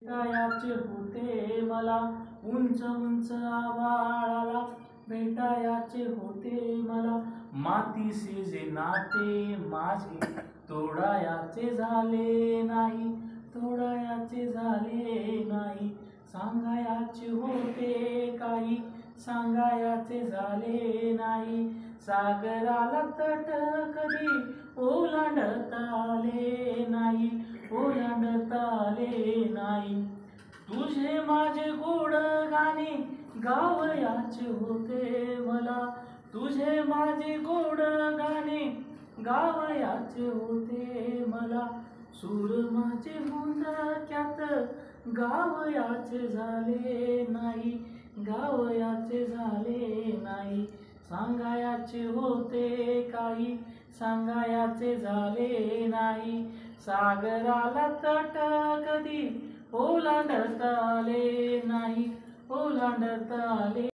भेटायचे होते मला उंच उंच आभाळाला भेटायचे होते मला मातीशी जे नाते माझे तोडायचे झाले नाही तोडायचे झाले नाही सांगायचे होते काही सांगायचे झाले नाही सागराला तट कधी ओलांडता आले नाही ओलांडता आले नाही तुझे माझे गोड गाणे गावयाचे होते मला तुझे माझे गोड गाणे गावयाचे होते मला सूर माझे मुंडक्यात गावयाचे झाले नाही गावयाचे झाले नाही सांगायचे होते काही सांगायचे झाले नाही सागराला तट कधी ओलांडता आले नाही ओलांडता आले